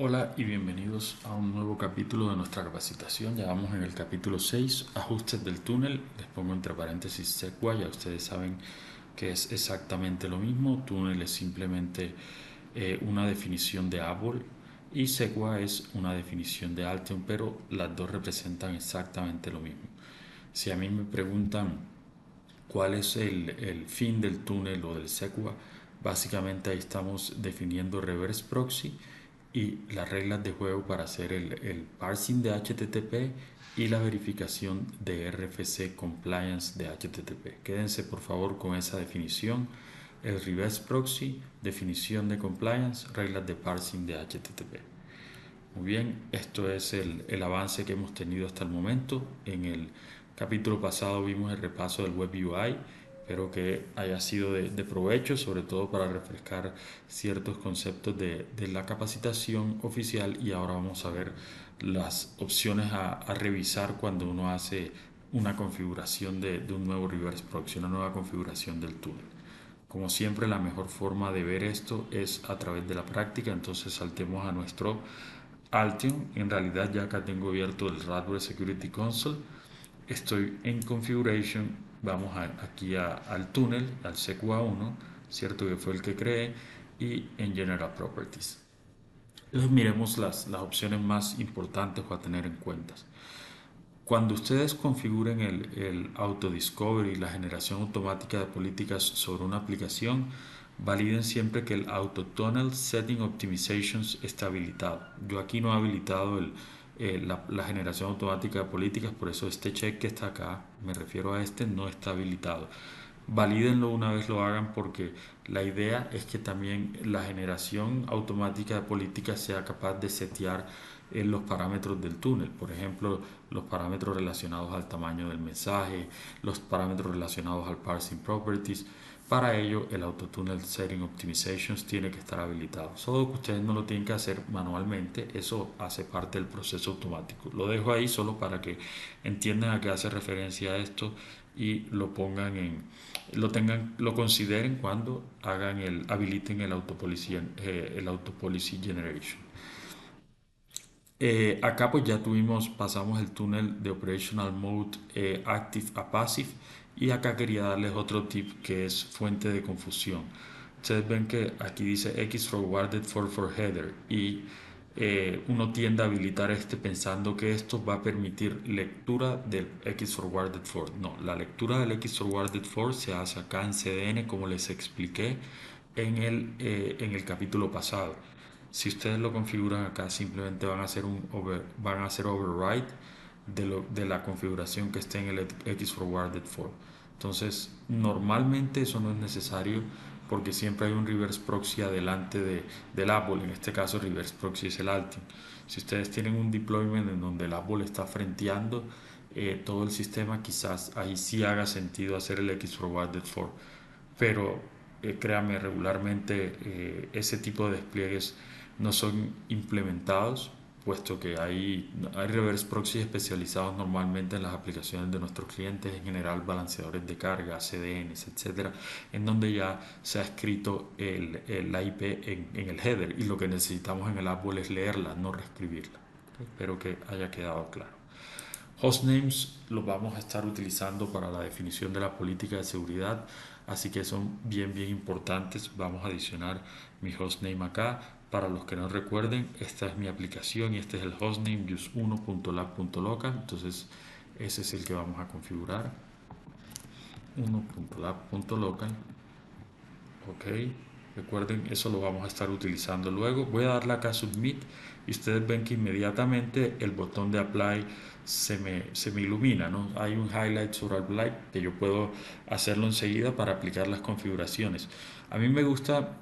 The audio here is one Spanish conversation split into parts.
Hola y bienvenidos a un nuevo capítulo de nuestra capacitación. Ya vamos en el capítulo 6, ajustes del túnel. Les pongo entre paréntesis SEQUA, ya ustedes saben que es exactamente lo mismo. Túnel es simplemente una definición de árbol y SEQUA es una definición de Altion, pero las dos representan exactamente lo mismo. Si a mí me preguntan cuál es el fin del túnel o del SEQUA, básicamente ahí estamos definiendo reverse proxy y las reglas de juego para hacer el parsing de HTTP y la verificación de RFC compliance de HTTP. Quédense por favor con esa definición. El reverse proxy, definición de compliance, reglas de parsing de HTTP. Muy bien, esto es el avance que hemos tenido hasta el momento. En el capítulo pasado vimos el repaso del Web UI. Espero que haya sido de provecho, sobre todo para refrescar ciertos conceptos de la capacitación oficial. Y ahora vamos a ver las opciones a revisar cuando uno hace una configuración de un nuevo reverse proxy, una nueva configuración del túnel. Como siempre, la mejor forma de ver esto es a través de la práctica, entonces saltemos a nuestro Altion. En realidad ya acá tengo abierto el Raspberry Security Console, estoy en Configuration, vamos aquí al túnel, al SEQA1, cierto que fue el que creé, y en General Properties. Entonces miremos las opciones más importantes a tener en cuenta. Cuando ustedes configuren el Auto Discovery y la generación automática de políticas sobre una aplicación, validen siempre que el Auto Tunnel Setting Optimizations está habilitado. Yo aquí no he habilitado la generación automática de políticas, por eso este check que está acá, me refiero a este, no está habilitado. Valídenlo una vez lo hagan porque la idea es que también la generación automática de políticas sea capaz de setear los parámetros del túnel, por ejemplo, los parámetros relacionados al tamaño del mensaje, los parámetros relacionados al parsing properties. Para ello, el AutoTunnel Setting Optimizations tiene que estar habilitado. Solo que ustedes no lo tienen que hacer manualmente, eso hace parte del proceso automático. Lo dejo ahí solo para que entiendan a qué hace referencia a esto y lo pongan lo consideren cuando habiliten el auto policy generation. Acá pues ya pasamos el túnel de Operational Mode Active a Passive, y acá quería darles otro tip que es fuente de confusión. Ustedes ven que aquí dice X forwarded for header y uno tiende a habilitar este pensando que esto va a permitir lectura del X forwarded for. No, la lectura del X forwarded for se hace acá en CDN como les expliqué en el capítulo pasado. Si ustedes lo configuran acá, simplemente van a hacer override de la configuración que esté en el X forwarded for. Entonces, normalmente eso no es necesario porque siempre hay un reverse proxy adelante del Apple. En este caso, reverse proxy es el Altium. Si ustedes tienen un deployment en donde el Apple está frenteando todo el sistema, quizás ahí sí haga sentido hacer el X forwarded for. Pero créame, regularmente ese tipo de despliegues no son implementados, puesto que hay reverse proxies especializados normalmente en las aplicaciones de nuestros clientes, en general balanceadores de carga, CDNs, etcétera, en donde ya se ha escrito la IP en el header, y lo que necesitamos en el Apple es leerla, no reescribirla. Espero que haya quedado claro. Hostnames los vamos a estar utilizando para la definición de la política de seguridad, así que son bien importantes. Vamos a adicionar mi hostname acá. Para los que no recuerden, esta es mi aplicación y este es el hostname use1.lab.local. Entonces ese es el que vamos a configurar, 1.lab.local. Ok, recuerden, eso lo vamos a estar utilizando luego. Voy a darle acá submit y ustedes ven que inmediatamente el botón de apply se me ilumina, ¿no? Hay un highlight sobre el apply que yo puedo hacerlo enseguida para aplicar las configuraciones. A mí me gusta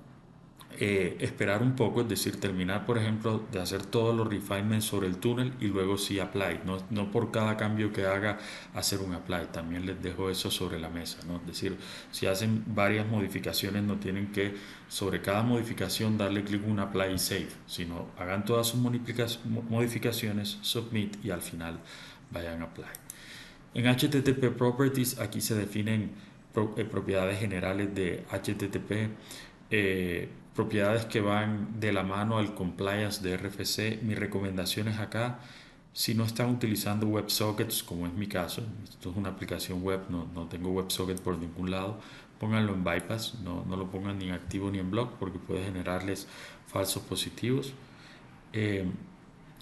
esperar un poco, es decir, terminar, por ejemplo, de hacer todos los refinements sobre el túnel y luego sí apply. No por cada cambio que haga hacer un apply. También les dejo eso sobre la mesa, ¿no? Es decir, si hacen varias modificaciones, no tienen que sobre cada modificación darle clic en un apply y save, sino hagan todas sus modificaciones, submit y al final vayan a apply. En HTTP Properties aquí se definen propiedades generales de HTTP, propiedades que van de la mano al compliance de RFC. Mis recomendaciones acá, si no están utilizando WebSockets, como es mi caso, esto es una aplicación web, no tengo WebSocket por ningún lado, pónganlo en bypass, no lo pongan ni en activo ni en block porque puede generarles falsos positivos. Eh,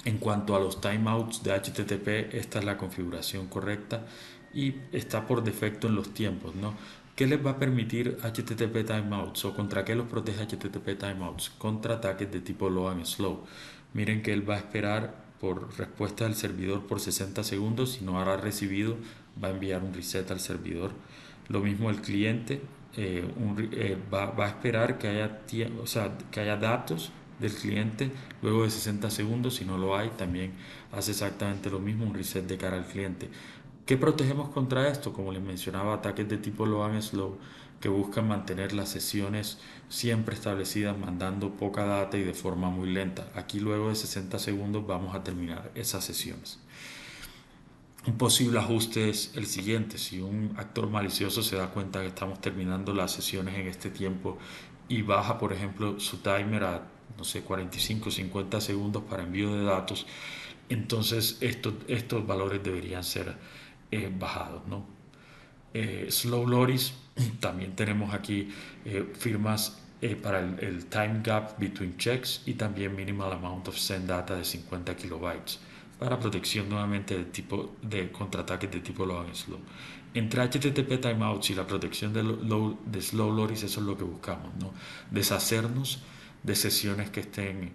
en cuanto a los timeouts de HTTP, esta es la configuración correcta y está por defecto en los tiempos, ¿no? ¿Qué les va a permitir HTTP timeouts o contra qué los protege HTTP timeouts? Contra ataques de tipo low and slow. Miren que él va a esperar por respuesta del servidor por 60 segundos. Si no habrá recibido, va a enviar un reset al servidor. Lo mismo el cliente, va a esperar que haya, o sea, que haya datos del cliente luego de 60 segundos. Si no lo hay, también hace exactamente lo mismo, un reset de cara al cliente. ¿Qué protegemos contra esto? Como les mencionaba, ataques de tipo low and slow que buscan mantener las sesiones siempre establecidas, mandando poca data y de forma muy lenta. Aquí luego de 60 segundos vamos a terminar esas sesiones. Un posible ajuste es el siguiente: si un actor malicioso se da cuenta que estamos terminando las sesiones en este tiempo y baja, por ejemplo, su timer a, no sé, 45 50 segundos para envío de datos, entonces estos valores deberían ser bajados, ¿no? Slow Loris, también tenemos aquí firmas para el time gap between checks y también minimal amount of send data de 50 kilobytes para protección nuevamente de contraataques de tipo low and slow. Entre HTTP timeouts y la protección de Slow Loris, eso es lo que buscamos, ¿no? Deshacernos de sesiones que estén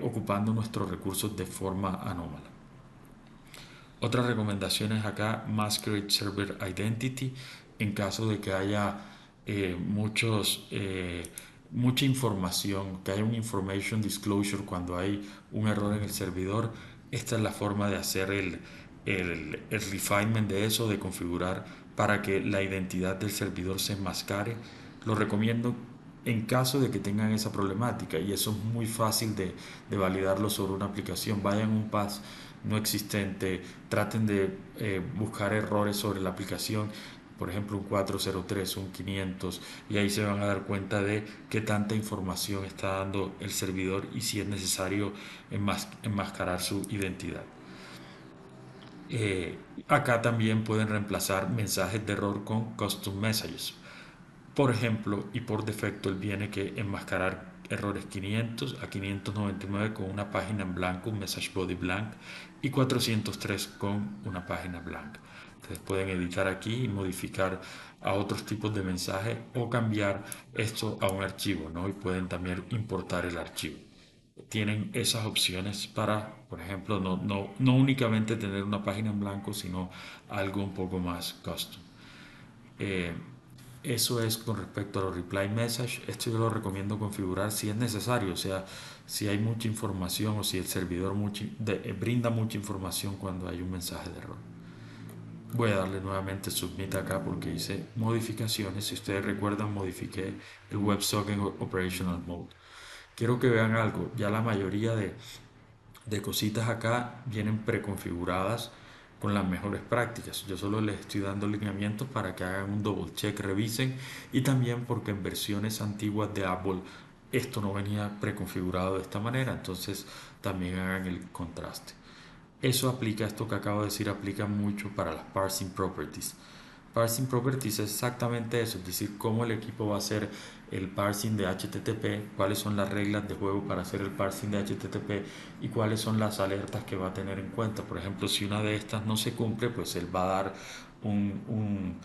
ocupando nuestros recursos de forma anómala. Otras recomendaciones acá: Masquerade Server Identity, en caso de que haya mucha información, que haya un information disclosure cuando hay un error en el servidor. Esta es la forma de hacer el refinement de eso, de configurar para que la identidad del servidor se enmascare. Lo recomiendo en caso de que tengan esa problemática, y eso es muy fácil de validarlo sobre una aplicación. Vayan a un path no existente, traten de buscar errores sobre la aplicación, por ejemplo un 403, un 500, y ahí se van a dar cuenta de qué tanta información está dando el servidor y si es necesario enmascarar su identidad. Acá también pueden reemplazar mensajes de error con custom messages. Por ejemplo, y por defecto, él viene que enmascarar errores 500 a 599 con una página en blanco, un message body blank, y 403 con una página blanca. Ustedes pueden editar aquí y modificar a otros tipos de mensajes o cambiar esto a un archivo, ¿no? Y pueden también importar el archivo. Tienen esas opciones para, por ejemplo, no únicamente tener una página en blanco, sino algo un poco más custom. Eh, Eso es con respecto a los reply message. Esto yo lo recomiendo configurar si es necesario, o sea, si hay mucha información o si el servidor brinda mucha información cuando hay un mensaje de error. Voy a darle nuevamente submit acá porque hice modificaciones. Si ustedes recuerdan, modifiqué el WebSocket Operational Mode. Quiero que vean algo: ya la mayoría de cositas acá vienen preconfiguradas con las mejores prácticas. Yo solo les estoy dando lineamientos para que hagan un double check, revisen, y también porque en versiones antiguas de Apple esto no venía preconfigurado de esta manera, entonces también hagan el contraste. Eso aplica, esto que acabo de decir, aplica mucho para las parsing properties. Parsing properties es exactamente eso, es decir, cómo el equipo va a hacer el parsing de HTTP, cuáles son las reglas de juego para hacer el parsing de HTTP y cuáles son las alertas que va a tener en cuenta. Por ejemplo, si una de estas no se cumple, pues él va a dar un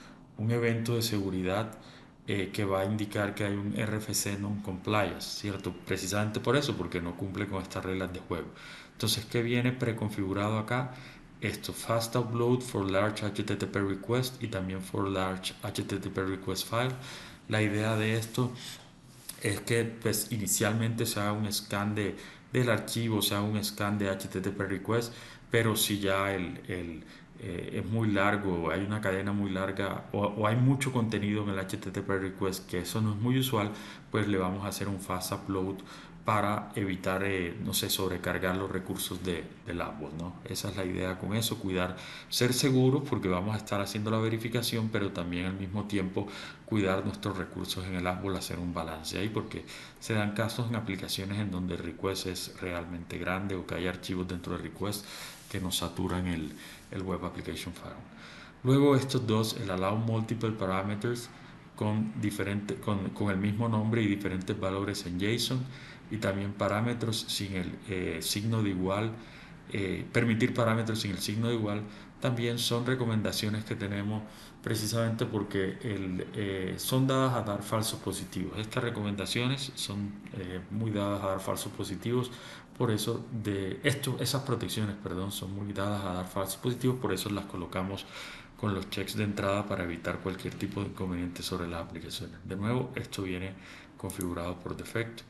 evento de seguridad que va a indicar que hay un RFC non-compliance, ¿cierto? Precisamente por eso, porque no cumple con estas reglas de juego. Entonces, ¿qué viene preconfigurado acá? Esto: fast upload for large HTTP request y también for large HTTP request file. La idea de esto es que pues inicialmente se haga un scan del archivo, se haga un scan de HTTP request, pero si ya es muy largo, hay una cadena muy larga o hay mucho contenido en el HTTP request, que eso no es muy usual, pues le vamos a hacer un fast upload para evitar, no sé, sobrecargar los recursos del Apple, ¿no? Esa es la idea con eso, cuidar, ser seguros porque vamos a estar haciendo la verificación, pero también al mismo tiempo cuidar nuestros recursos en el Apple, hacer un balance ahí, porque se dan casos en aplicaciones en donde el request es realmente grande o que hay archivos dentro del request que nos saturan el Web Application Firewall. Luego estos dos, el Allow Multiple Parameters con el mismo nombre y diferentes valores en JSON, y también parámetros sin el signo de igual, permitir parámetros sin el signo de igual, también son recomendaciones que tenemos precisamente porque son dadas a dar falsos positivos. Estas recomendaciones son muy dadas a dar falsos positivos, por eso esas protecciones, perdón, son muy dadas a dar falsos positivos, por eso las colocamos con los checks de entrada para evitar cualquier tipo de inconveniente sobre las aplicaciones. De nuevo, esto viene configurado por defecto.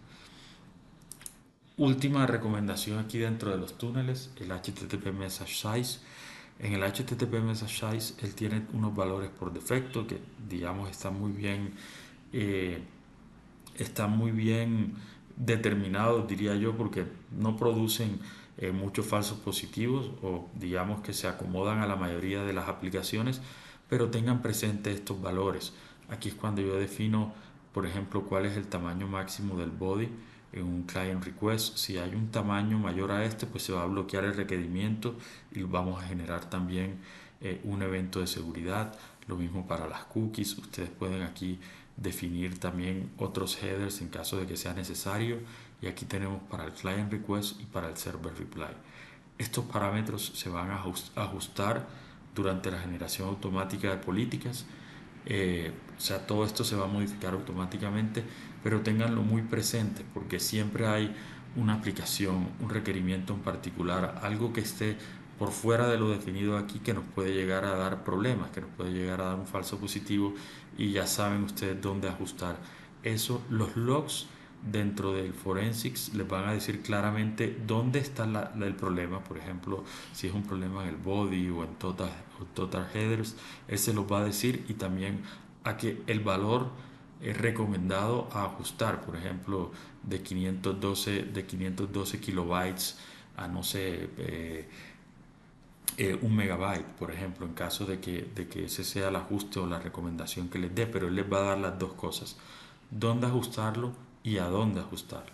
Última recomendación aquí dentro de los túneles, el HTTP Message Size. En el HTTP Message Size él tiene unos valores por defecto que digamos eh, están muy bien determinados, diría yo, porque no producen muchos falsos positivos o digamos que se acomodan a la mayoría de las aplicaciones, pero tengan presente estos valores. Aquí es cuando yo defino, por ejemplo, cuál es el tamaño máximo del body en un client request. Si hay un tamaño mayor a este, pues se va a bloquear el requerimiento y vamos a generar también un evento de seguridad. Lo mismo para las cookies. Ustedes pueden aquí definir también otros headers en caso de que sea necesario. Y aquí tenemos para el client request y para el server reply. Estos parámetros se van a ajustar durante la generación automática de políticas. O sea, todo esto se va a modificar automáticamente, pero ténganlo muy presente porque siempre hay una aplicación, un requerimiento en particular, algo que esté por fuera de lo definido aquí que nos puede llegar a dar problemas, que nos puede llegar a dar un falso positivo y ya saben ustedes dónde ajustar. Eso, los logs dentro del forensics les van a decir claramente dónde está el problema. Por ejemplo, si es un problema en el body o en total headers, él se los va a decir, y también a que el valor es recomendado a ajustar, por ejemplo, de 512 kilobytes a no sé, 1 megabyte, por ejemplo, en caso de que ese sea el ajuste o la recomendación que les dé, pero él les va a dar las dos cosas, dónde ajustarlo y a dónde ajustarlo.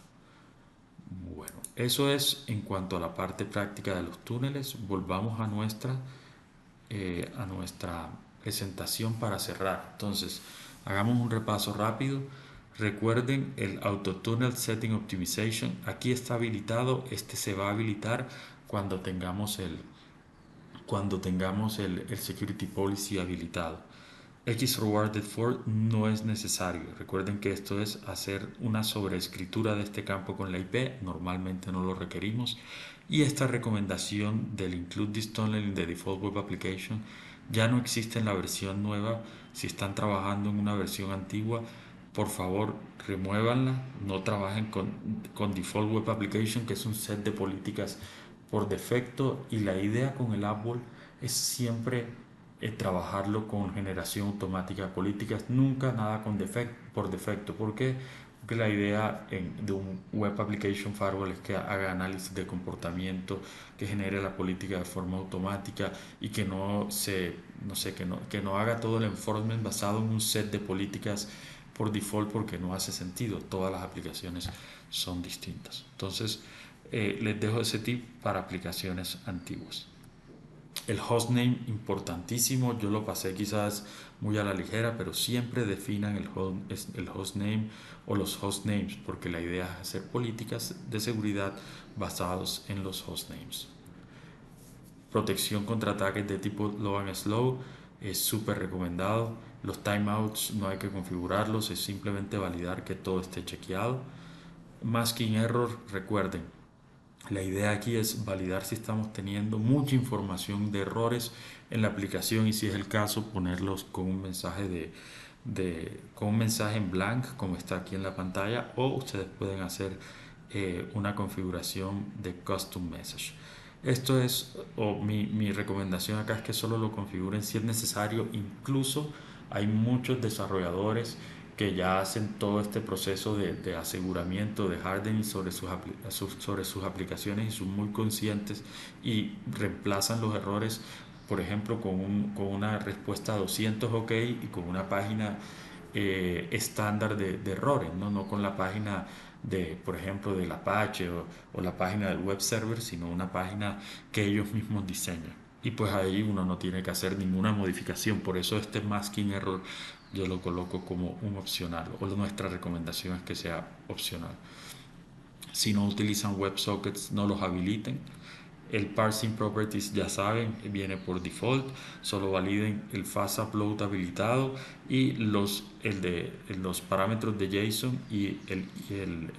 Bueno, eso es en cuanto a la parte práctica de los túneles. Volvamos a nuestra presentación para cerrar. Entonces, hagamos un repaso rápido. Recuerden el Auto Tunnel Setting Optimization. Aquí está habilitado. Este se va a habilitar cuando tengamos el Security Policy habilitado. X Rewarded for no es necesario. Recuerden que esto es hacer una sobreescritura de este campo con la IP. Normalmente no lo requerimos. Y esta recomendación del Include this tunnel in the default web application ya no existe en la versión nueva. Si están trabajando en una versión antigua, por favor remuévanla. No trabajen con default web application, que es un set de políticas por defecto. Y la idea con el Apple es siempre trabajarlo con generación automática de políticas, nunca nada por defecto. ¿Por qué? Porque la idea de un Web Application Firewall es que haga análisis de comportamiento, que genere la política de forma automática y que no haga todo el enforcement basado en un set de políticas por default, porque no hace sentido. Todas las aplicaciones son distintas. Entonces, les dejo ese tip para aplicaciones antiguas. El hostname, importantísimo. Yo lo pasé quizás muy a la ligera, pero siempre definan el hostname o los hostnames, porque la idea es hacer políticas de seguridad basados en los hostnames. Protección contra ataques de tipo low and slow es súper recomendado. Los timeouts no hay que configurarlos, es simplemente validar que todo esté chequeado. Masking error, recuerden, la idea aquí es validar si estamos teniendo mucha información de errores en la aplicación, y si es el caso, ponerlos con un mensaje con un mensaje en blank como está aquí en la pantalla, o ustedes pueden hacer una configuración de custom message. Esto es, mi recomendación acá es que solo lo configuren si es necesario. Incluso hay muchos desarrolladores que ya hacen todo este proceso de aseguramiento, de hardening sobre sus aplicaciones y son muy conscientes y reemplazan los errores, por ejemplo, con una respuesta a 200 OK y con una página estándar de errores, ¿no? No con la página de, por ejemplo, del Apache o la página del web server, sino una página que ellos mismos diseñan. Y pues ahí uno no tiene que hacer ninguna modificación. Por eso este masking error yo lo coloco como un opcional, o nuestra recomendación es que sea opcional. Si no utilizan WebSockets, no los habiliten. El parsing properties, ya saben, viene por default. Solo validen el fast upload habilitado y los parámetros de JSON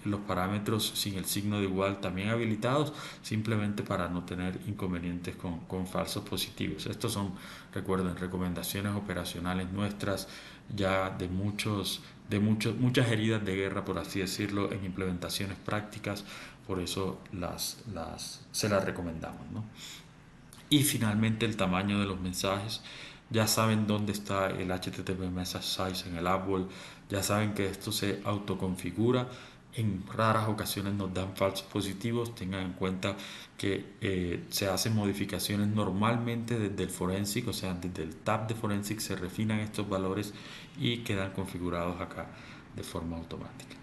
los parámetros sin el signo de igual también habilitados, simplemente para no tener inconvenientes con falsos positivos. Estos son, recuerden, recomendaciones operacionales nuestras, ya muchas heridas de guerra, por así decirlo, en implementaciones prácticas. Por eso se las recomendamos, ¿no? Y finalmente el tamaño de los mensajes. Ya saben dónde está el HTTP Message Size en el AppWell. Ya saben que esto se autoconfigura. En raras ocasiones nos dan falsos positivos. Tengan en cuenta que se hacen modificaciones normalmente desde el Forensic, o sea, desde el tab de Forensic se refinan estos valores y quedan configurados acá de forma automática.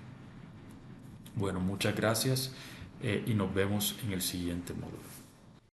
Bueno, muchas gracias y nos vemos en el siguiente módulo.